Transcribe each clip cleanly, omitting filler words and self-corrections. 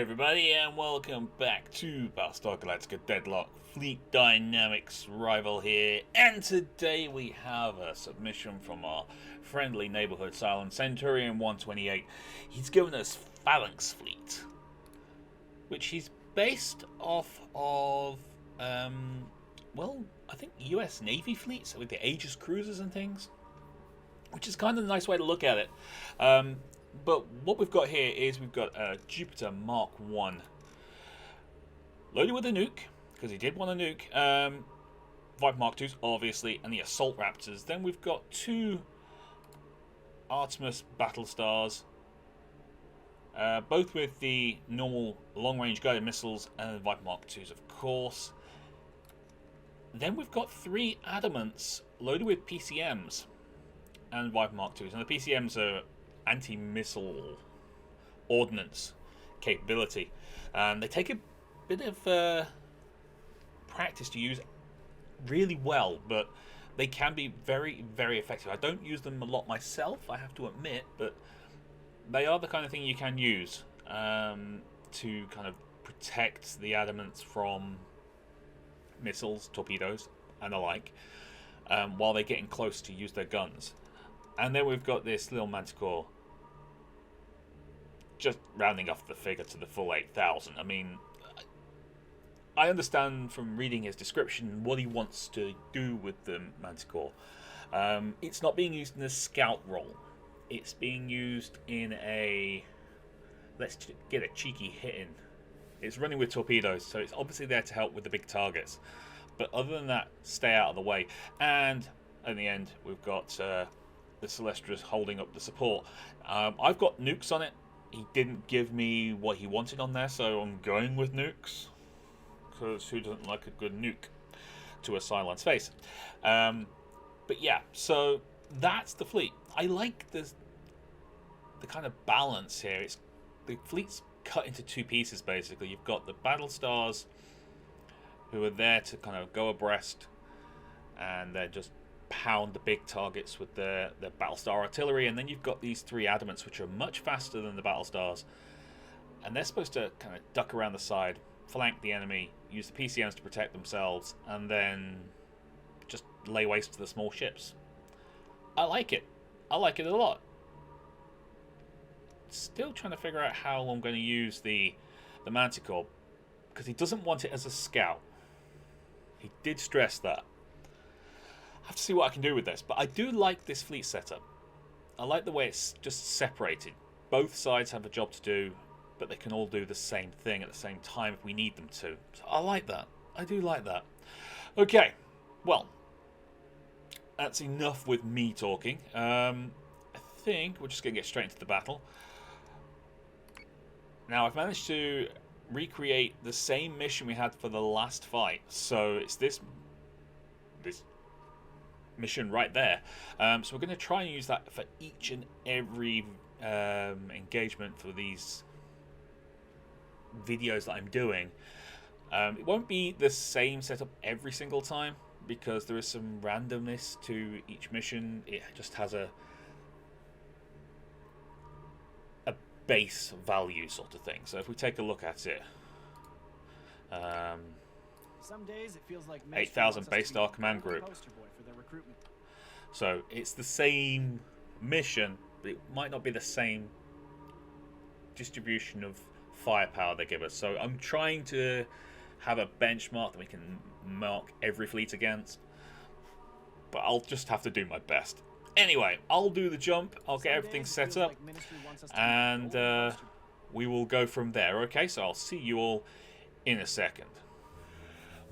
everybody, and welcome back to Battlestar Galactica Deadlock Fleet Dynamics Rival here. And today we have a submission from our friendly neighborhood Cylon Centurion 128. He's given us Phalanx Fleet, which he's based off of, well, I think US Navy fleets with the Aegis cruisers and things, which is kind of a nice way to look at it. But what we've got here is we've got a Jupiter Mark 1 loaded with a nuke, because he did want a nuke. Viper Mark 2s, obviously, and the Assault Raptors. Then we've got two Artemis Battlestars, both with the normal long-range guided missiles and Viper Mark 2s, of course. Then we've got three Adamants loaded with PCMs and Viper Mark 2s. And the PCMs are anti-missile ordnance capability. They take a bit of practice to use really well, but they can be very, very effective. I don't use them a lot myself, I have to admit, but they are the kind of thing you can use to kind of protect the Adamants from missiles, torpedoes, and the like, while they're getting close to use their guns. And then we've got this little Manticore, just rounding off the figure to the full 8,000. I mean, I understand from reading his description what he wants to do with the Manticore. It's not being used in a scout role. It's being used in a let's get a cheeky hit in. It's running with torpedoes, so it's obviously there to help with the big targets. But other than that, stay out of the way. And in the end, we've got the Celestras holding up the support. I've got nukes on it. He didn't give me what he wanted on there, so I'm going with nukes, because who doesn't like a good nuke to a Cylon's face? But yeah, so that's the fleet. I like the kind of balance here. It's the fleet's cut into two pieces, basically. You've got the Battlestars, who are there to kind of go abreast, and they're just pound the big targets with their Battlestar artillery. And then you've got these three Adamants, which are much faster than the Battlestars, and they're supposed to kind of duck around the side, flank the enemy, use the PCMs to protect themselves, and then just lay waste to the small ships. I like it. I like it a lot. Still trying to figure out how I'm going to use the Manticore, because he doesn't want it as a scout. He did stress that. I have to see what I can do with this, but I do like this fleet setup. I like the way it's just separated. Both sides have a job to do, but they can all do the same thing at the same time if we need them to. So I like that. I do like that. Okay, well, that's enough with me talking. I think we're just going to get straight into the battle. Now, I've managed to recreate the same mission we had for the last fight. So it's this mission right there. So we're going to try and use that for each and every engagement for these videos that I'm doing. It won't be the same setup every single time, because there is some randomness to each mission. It just has a base value sort of thing. So if we take a look at it, some days it feels like 8,000 base star command group. So it's the same mission, but it might not be the same distribution of firepower they give us. So I'm trying to have a benchmark that we can mark every fleet against, but I'll just have to do my best. Anyway, I'll do the jump, I'll get everything set up, and we will go from there. Okay, so I'll see you all in a second.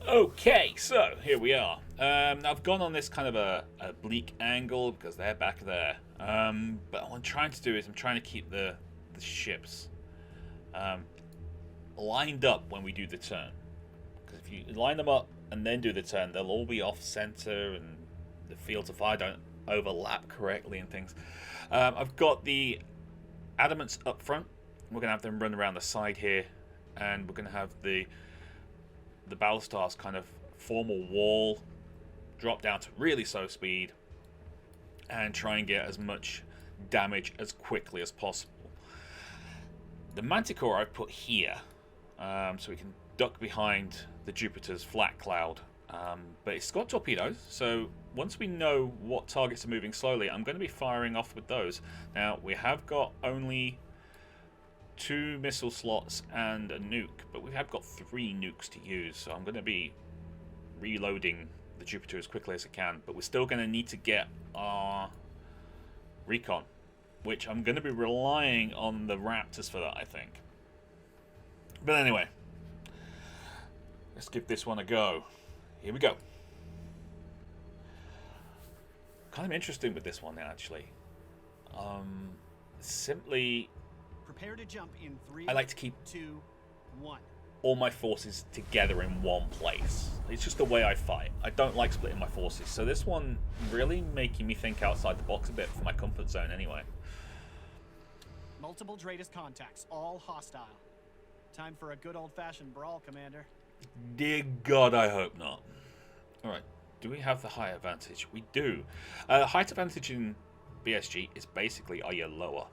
Okay, so here we are. I've gone on this kind of a bleak angle because they're back there. But what I'm trying to do is I'm trying to keep the ships lined up when we do the turn. Because if you line them up and then do the turn, they'll all be off center and the fields of fire don't overlap correctly and things. I've got the Adamants up front. We're going to have them run around the side here, and we're going to have the Battlestars kind of form a wall, drop down to really slow speed, and try and get as much damage as quickly as possible. The Manticore I've put here, so we can duck behind the Jupiter's flat cloud. But it's got torpedoes, so once we know what targets are moving slowly, I'm going to be firing off with those. Now, we have got only 2 missile slots and a nuke, but we have got 3 nukes to use, so I'm going to be reloading the Jupiter as quickly as I can. But we're still going to need to get our recon, which I'm going to be relying on the Raptors for that, I think. But anyway, let's give this one a go. Here we go. Kind of interesting with this one, actually. Simply, Prepare to jump in 3, I like to keep 2, 1. all my forces together in one place. It's just the way I fight. I don't like splitting my forces. So this one really making me think outside the box a bit for my comfort zone anyway. Multiple Dratus contacts, all hostile. Time for a good old-fashioned brawl, Commander. Dear God, I hope not. Alright, do we have the height advantage? We do. Height advantage in BSG is basically, are you lower?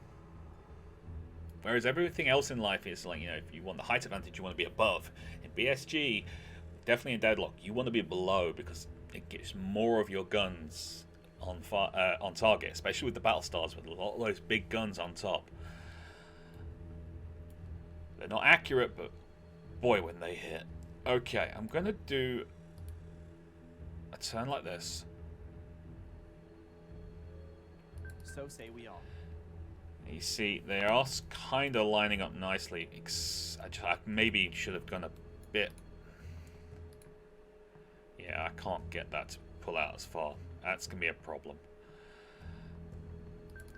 Whereas everything else in life is like, you know, if you want the height advantage, you want to be above. In BSG, definitely in Deadlock, you want to be below because it gives more of your guns on target, especially with the Battlestars with a lot of those big guns on top. They're not accurate, but boy, when they hit. Okay, I'm going to do a turn like this. So say we all. You see, they are kind of lining up nicely. I maybe should have gone a bit... Yeah, I can't get that to pull out as far. That's going to be a problem.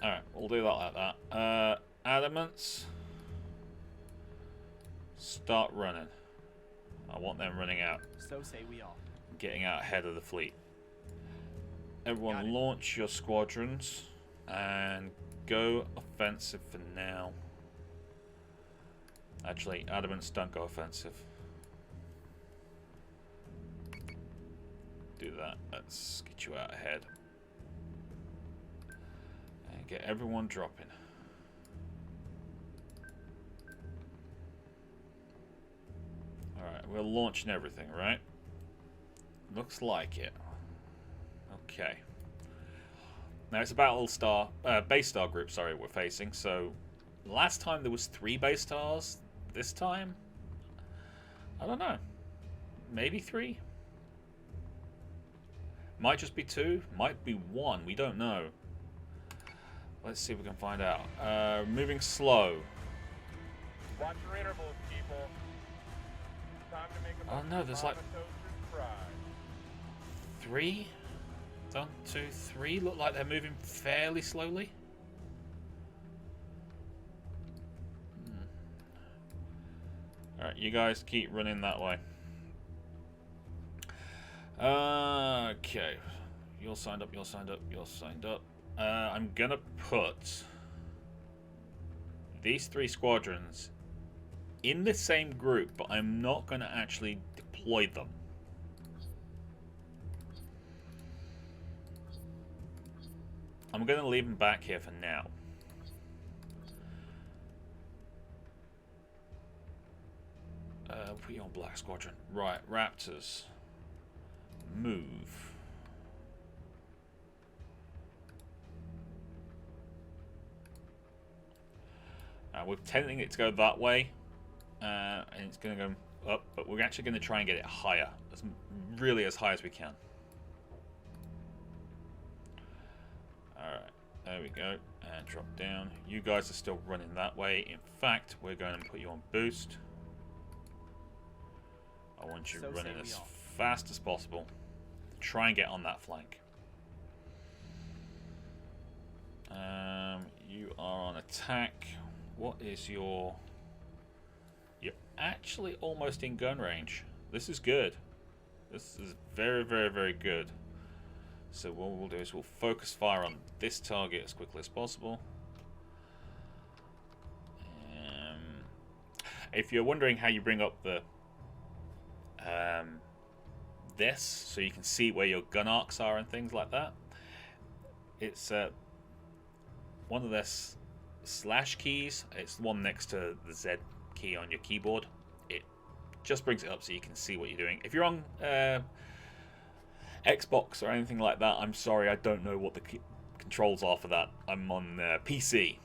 Alright, we'll do that like that. Adamants. Start running. I want them running out. So say we all. Getting out ahead of the fleet. Everyone launch your squadrons and go offensive for now. Actually, Adamants don't go offensive. Do that. Let's get you out ahead. And get everyone dropping. Alright, we're launching everything, right? Looks like it. Okay. Now it's a Battlestar, base star group, sorry, we're facing. So last time there was 3 base stars. This time, I don't know. Maybe 3. Might just be 2. Might be 1. We don't know. Let's see if we can find out. Moving slow. Watch your intervals, people. Time to make a Oh no, there's like surprise. 3. 1, 2, 3. Look like they're moving fairly slowly. Alright, you guys keep running that way. Okay. You're signed up, you're signed up, you're signed up. I'm gonna put these 3 squadrons in the same group, but I'm not gonna actually deploy them. I'm gonna leave them back here for now. Put you on Black Squadron. Right, Raptors. Move. We're tending it to go that way, and it's going to go up, but we're actually going to try and get it higher, really as high as we can. Alright, there we go, and drop down. You guys are still running that way. In fact, we're going to put you on boost. I want you running as fast as possible. Try and get on that flank. You are on attack. What is your... You're actually almost in gun range. This is good. This is very, very, very good. So what we'll do is we'll focus fire on this target as quickly as possible. If you're wondering how you bring up the this, so you can see where your gun arcs are and things like that, it's one of this slash keys. It's the one next to the Z key on your keyboard. It just brings it up so you can see what you're doing. If you're on Xbox or anything like that, I'm sorry, I don't know what the controls are for that. I'm on PC.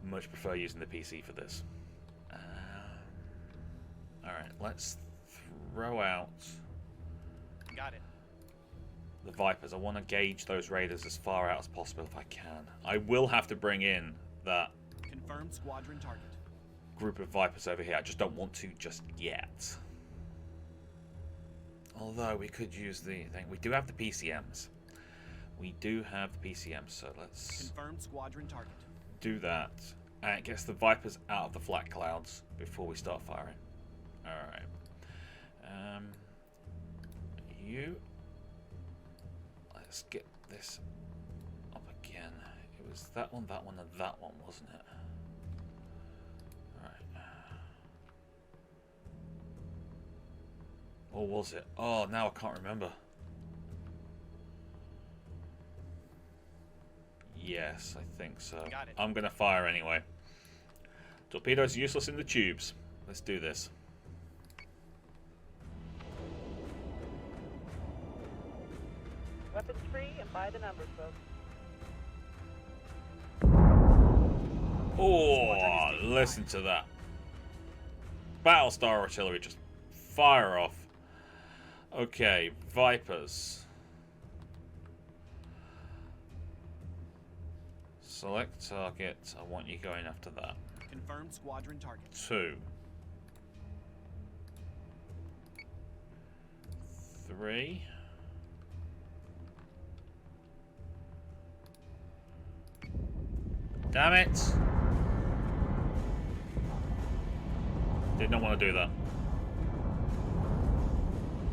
Much prefer using the PC for this. Alright, let's throw out Got it. the Vipers. I want to gauge those Raiders as far out as possible if I can. I will have to bring in that Confirmed squadron target. group of Vipers over here. I just don't want to just yet. Although we could use the thing. We do have the PCMs. We do have the PCMs, so let's Confirmed squadron target. do that. And it gets the Vipers out of the flat clouds before we start firing. Alright. You. Let's get this up again. It was that one, and that one, wasn't it? Alright. Or was it? Oh, now I can't remember. Yes, I think so. Got it. I'm going to fire anyway. Torpedoes useless in the tubes. Let's do this. Weapons free and by the numbers, folks. Oh, listen to that. Battlestar artillery just fire off. Okay, Vipers. Select target. I want you going after that. Confirmed squadron target. 2. 3. Damn it! Did not want to do that.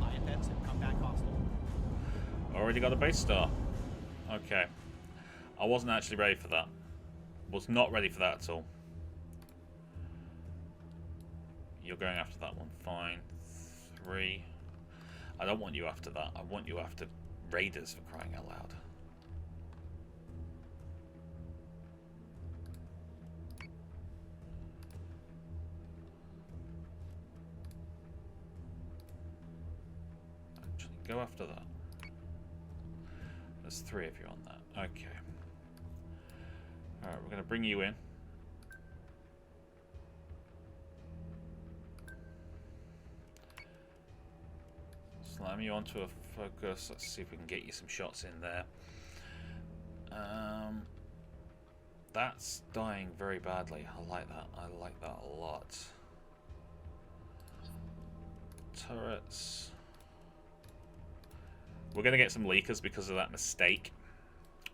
IFFs have come back hostile. Already got a base star. Okay. I wasn't actually ready for that. Was not ready for that at all. You're going after that one. Fine. 3. I don't want you after that. I want you after Raiders, for crying out loud. Actually, go after that. There's 3 if you're on that. Okay. Alright, we're going to bring you in. Slam you onto a focus. Let's see if we can get you some shots in there. That's dying very badly. I like that. I like that a lot. Turrets. We're going to get some leakers because of that mistake,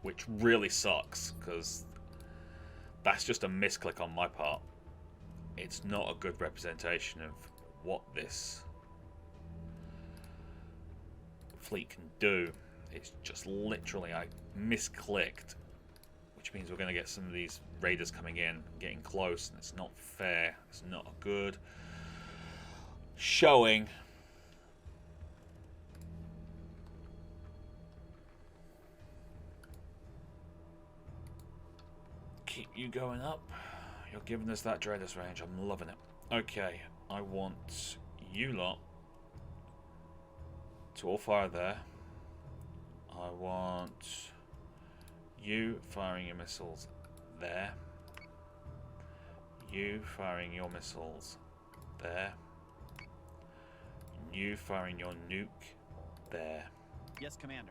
which really sucks because that's just a misclick on my part. It's not a good representation of what this fleet can do. It's just literally I misclicked, which means we're going to get some of these Raiders coming in, getting close, and it's not fair. It's not a good showing. Keep you going up. You're giving us that Dreadus range. I'm loving it. Okay, I want you lot to all fire there. I want you firing your missiles there. You firing your missiles there. You firing your nuke there. Yes, Commander.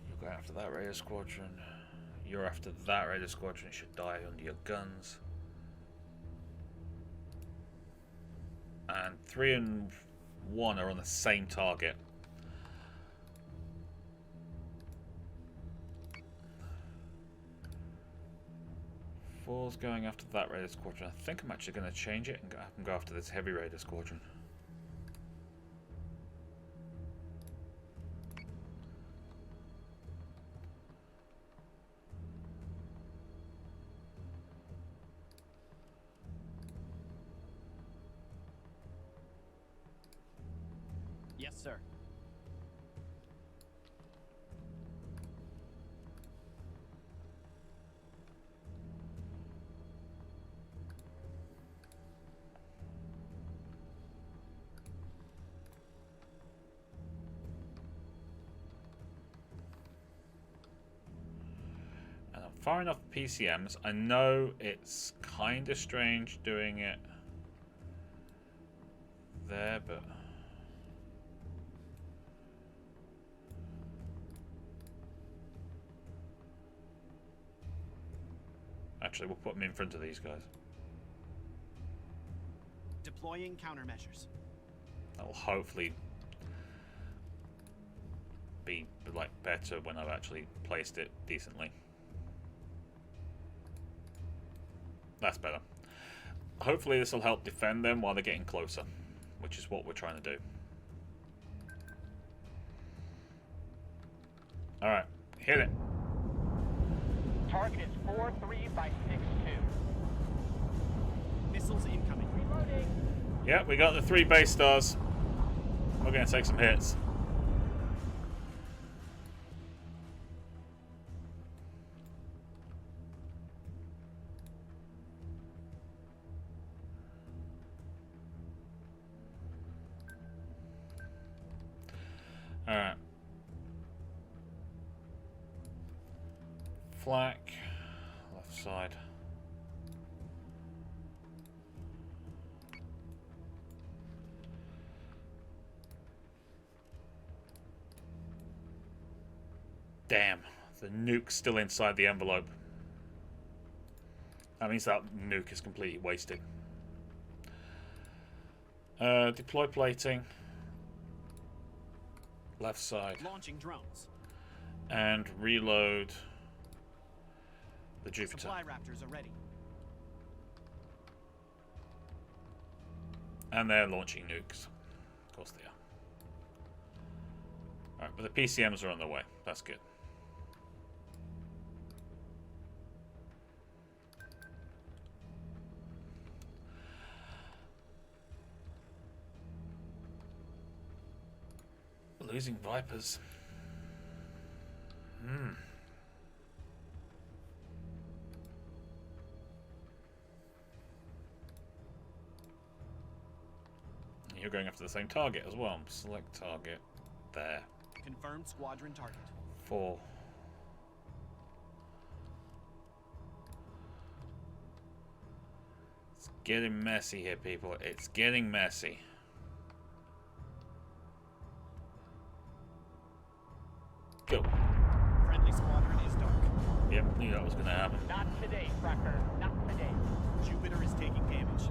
You're going after that Raider squadron. You're after that Raider squadron. It should die under your guns. And 3 and 1 are on the same target. Four's going after that Raider squadron. I think I'm actually going to change it and go after this heavy Raider squadron. Yes, sir. And I'm firing off PCMs. I know it's kind of strange doing it there, but actually we'll put them in front of these guys. Deploying countermeasures. That will hopefully be like better when I've actually placed it decently. That's better. Hopefully this will help defend them while they're getting closer, which is what we're trying to do. Alright, hit it. Target is 4-3 by 6-2. Missiles incoming. Reloading. Yeah, we got the 3 base stars. We're going to take some hits. Alright. Flak. Left side. Damn, the nuke's still inside the envelope. That means that nuke is completely wasted. Deploy plating. Left side. Launching drones. And reload the Jupiter. Supply raptors are ready. And they're launching nukes. Of course they are. Alright, but the PCMs are on their way. That's good. Losing Vipers. You're going after the same target as well. Select target. There. Confirmed squadron target. 4. It's getting messy here, people. It's getting messy. Go. Friendly squadron is dark. Yep, knew that was going to happen. Not today, Cracker. Not today. Jupiter is taking damage.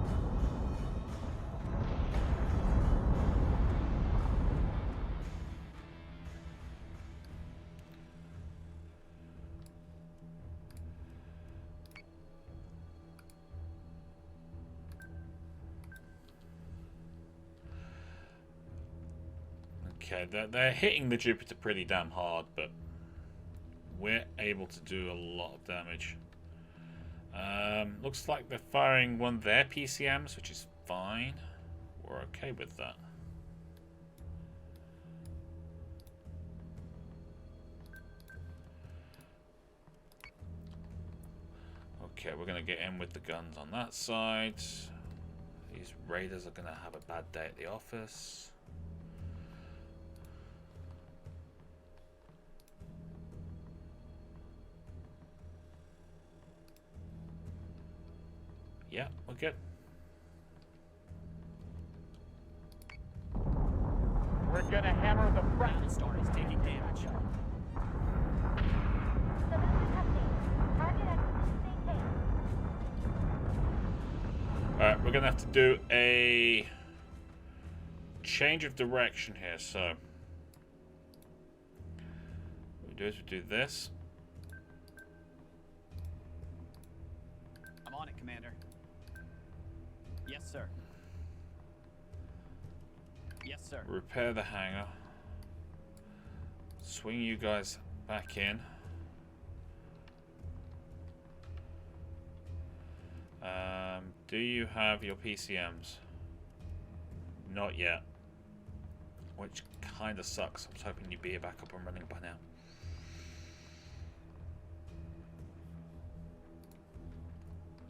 Okay, they're hitting the Jupiter pretty damn hard, but we're able to do a lot of damage. Looks like they're firing one of their PCMs, which is fine. We're okay with that. Okay, we're going to get in with the guns on that side. These raiders are going to have a bad day at the office. Yeah, we're good. We're gonna hammer the front. Battlestar is taking damage. Alright, we're gonna have to do a change of direction here, so what we do is we do this. I'm on it, Commander. Yes, sir. Yes, sir. Repair the hangar. Swing you guys back in. Do you have your PCMs? Not yet. which kind of sucks. I was hoping you'd be back up and running by now.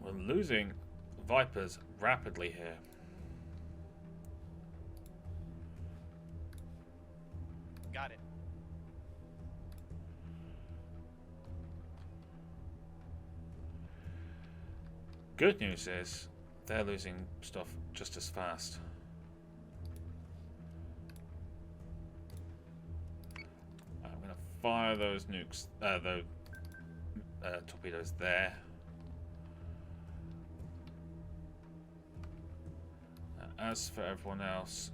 We're losing Vipers rapidly here. Got it. Good news is they're losing stuff just as fast. I'm going to fire those nukes, the torpedoes there. As for everyone else,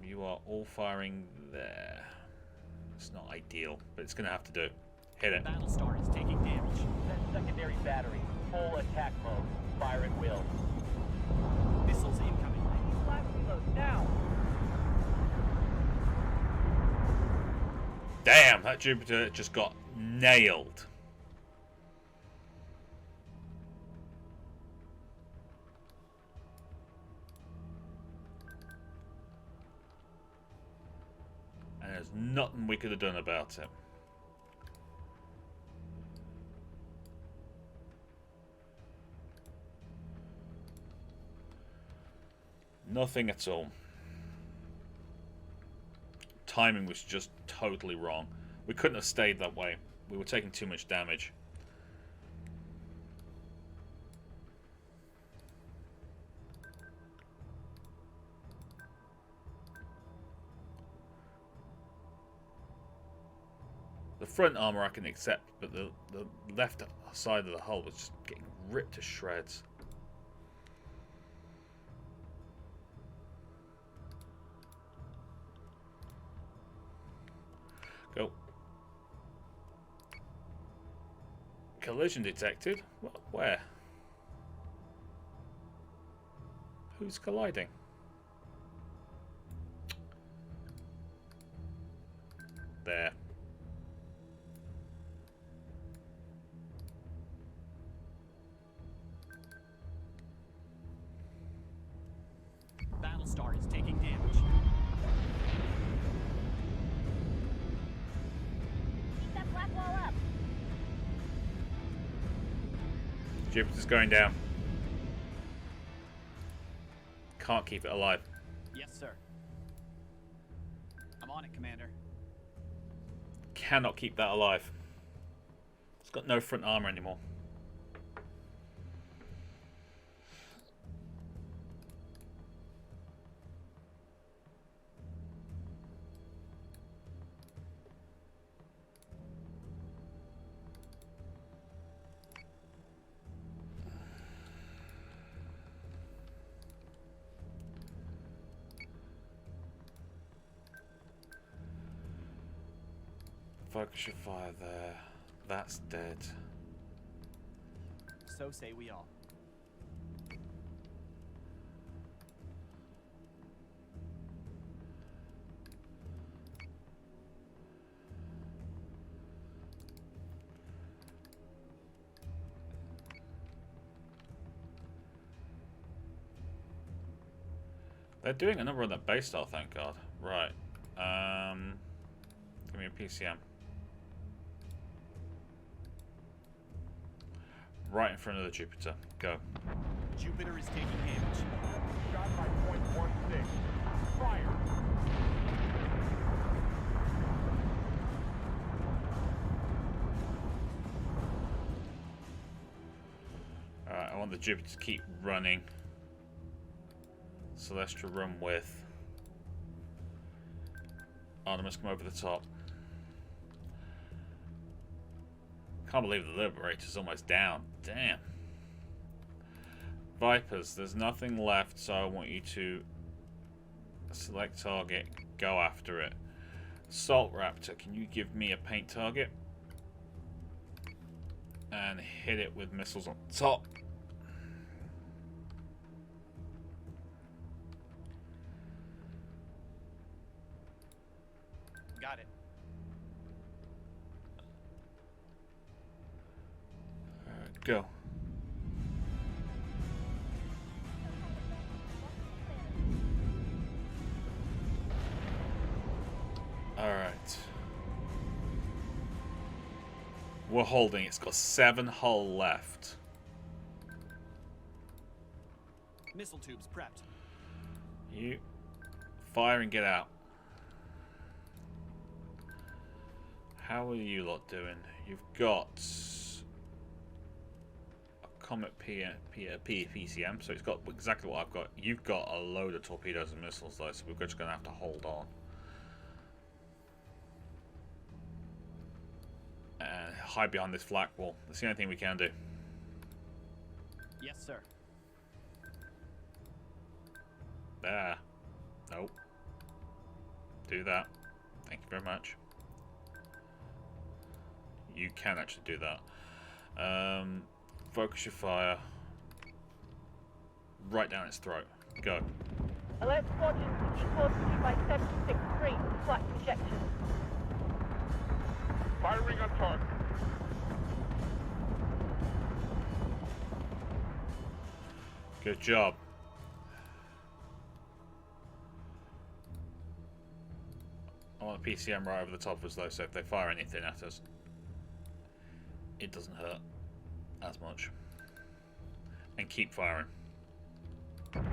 you are all firing there. It's not ideal, but it's going to have to do. Hit it. Battlestar is taking damage. Set secondary battery. Full attack mode. Fire at will. Missiles incoming. I need flash reload now. Damn, that Jupiter just got nailed. And there's nothing we could have done about it. Nothing at all. Timing was just totally wrong. We couldn't have stayed that way. We were taking too much damage. The front armor I can accept, but the left side of the hull was just getting ripped to shreds. Go. Collision detected? Where? Who's colliding? There. Battlestar is taking damage. Keep that black wall up. Jupiter's going down. Can't keep it alive. Yes, sir. I'm on it, Commander. Cannot keep that alive. It's got no front armor anymore. Focus your fire there. That's dead. So say we all. They're doing a number on that base style, thank God. Right. Give me a PCM. Right in front of the Jupiter. Go. Jupiter is taking damage. Shot by .16. Fire. Alright, I want the Jupiter to keep running. Celestial run with. Artemis come over the top. Can't believe the Liberator's almost down. Damn. Vipers, there's nothing left, so I want you to select target, go after it. Assault Raptor, can you give me a paint target? And hit it with missiles on top. Got it. Go. We're holding. It's got 7 hull left. Missile tubes prepped. You fire and get out. How are you lot doing? You've got a Comet PCM, so it's got exactly what I've got. You've got a load of torpedoes and missiles though, so we're just going to have to hold on. And hide behind this flak wall. That's the only thing we can do. Yes, sir. There. Nope. Do that. Thank you very much. You can actually do that. Focus your fire. Right down its throat. Go. Alert squadron to G42 by 763. Flight projection. Firing on target. Good job. I want a PCM right over the top of us though, so if they fire anything at us, it doesn't hurt as much. And keep firing. That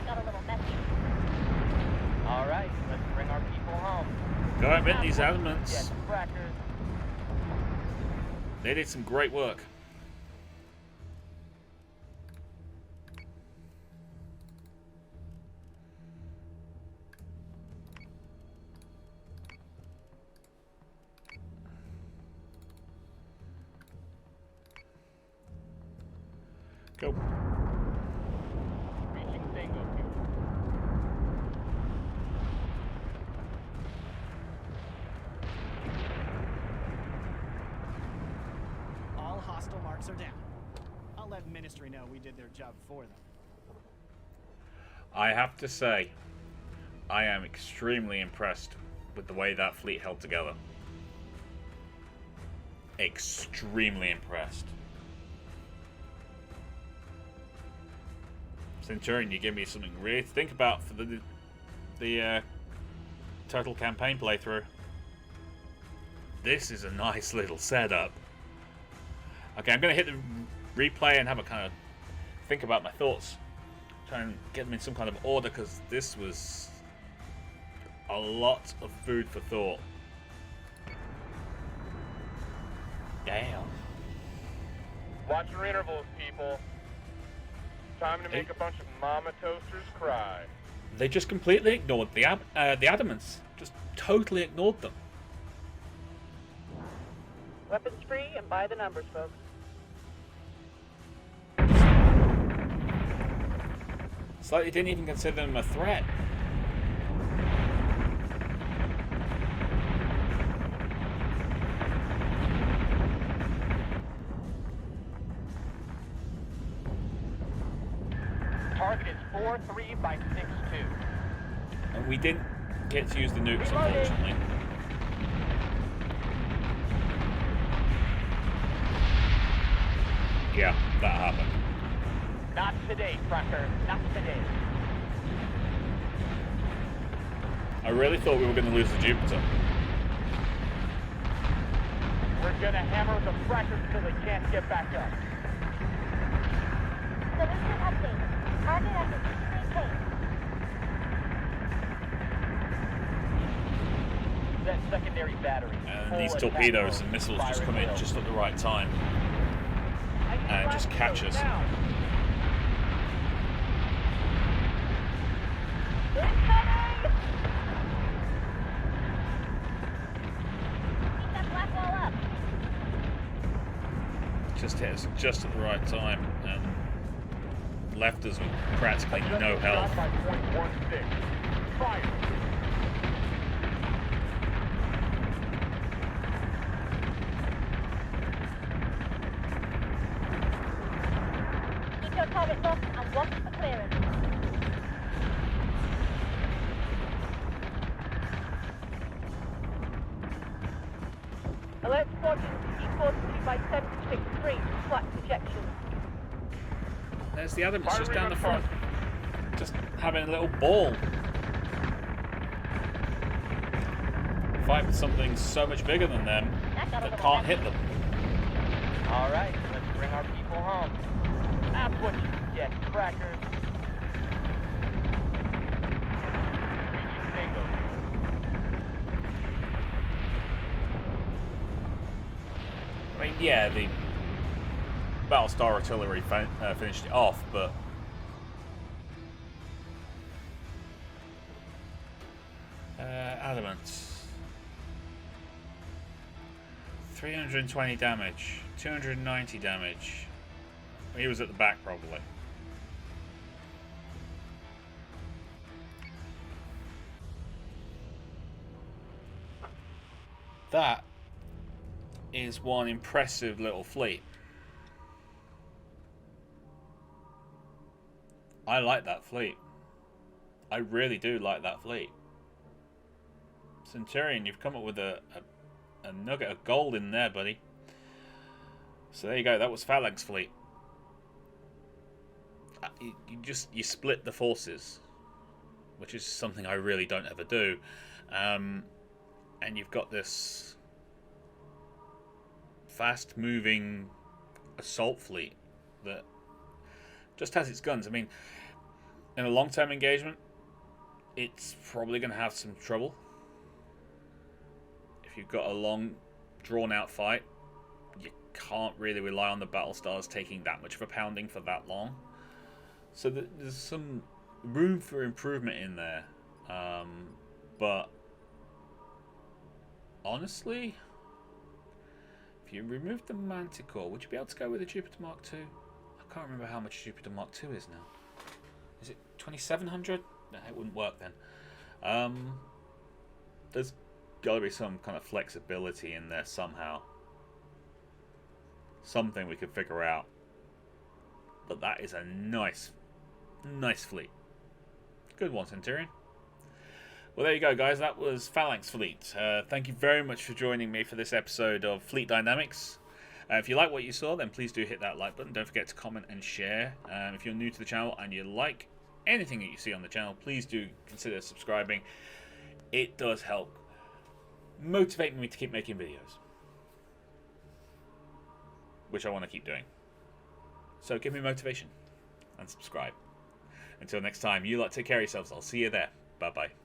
got a little messy. All right, let's bring our people home. Go admit these elements. Jet frackers. They did some great work. Go. Reaching single fuel. All hostile marks are down. I'll let Ministry know we did their job for them. I have to say, I am extremely impressed with the way that fleet held together. Extremely impressed. Centurion, you give me something really to think about for the total campaign playthrough. This is a nice little setup. Okay, I'm going to hit the replay and have a kind of think about my thoughts. Try and get them in some kind of order, because this was a lot of food for thought. Damn. Watch your intervals, people. Time to make a bunch of mama toasters cry. They just completely ignored the adamants. Just totally ignored them. Weapons free and by the numbers, folks. It's like they didn't even consider them a threat. Target is 43 by 62. And we didn't get to use the nukes, Reloading. unfortunately. Yeah, that happened. Not today, Fracker. Not today. I really thought we were going to lose the Jupiter. We're gonna hammer the frackers till they can't get back up. Solution update. Target at the extreme pace. That secondary battery. And Full these attack torpedoes mode. and missiles just Firing come in will. just at the right time. And just catch us. Incoming! Keep that black wall up. Just hit us just at the right time and left us with practically no health. Shot by .16. Fire. Keep your target locked and watch for clearance. Alert squadron to G42 by 763. Flight projection. There's the Adams just Firing down the on front. Just having a little ball. fight with something so much bigger than them that can't hit them. All right, let's bring our people home. That's what you get, crackers. Reaching bingo. I mean, yeah, the Battlestar Artillery finished it off, but Adamant. 320 damage, 290 damage. He was at the back, probably. That is one impressive little fleet. I like that fleet. I really do like that fleet. Centurion, you've come up with a nugget of gold in there, buddy. So there you go. That was Phalanx fleet. You split the forces, which is something I really don't ever do. And you've got this fast-moving assault fleet that just has its guns. I mean, in a long-term engagement, it's probably going to have some trouble. If you've got a long, drawn-out fight, you can't really rely on the Battlestars taking that much of a pounding for that long. So there's some room for improvement in there. But honestly, if you remove the Manticore, would you be able to go with a Jupiter Mark II? I can't remember how much Jupiter Mark II is now. Is it 2700? No, it wouldn't work then. There's got to be some kind of flexibility in there somehow. Something we could figure out. But that is a nice fleet. Good one, Centurion. Well, there you go, guys. That was Phalanx Fleet. Thank you very much for joining me for this episode of Fleet Dynamics. If you like what you saw, then please do hit that like button. Don't forget to comment and share. If you're new to the channel and you like anything that you see on the channel, please do consider subscribing. It does help motivate me to keep making videos, which I want to keep doing. So give me motivation and subscribe. Until next time, you lot take care of yourselves. I'll see you there. Bye-bye.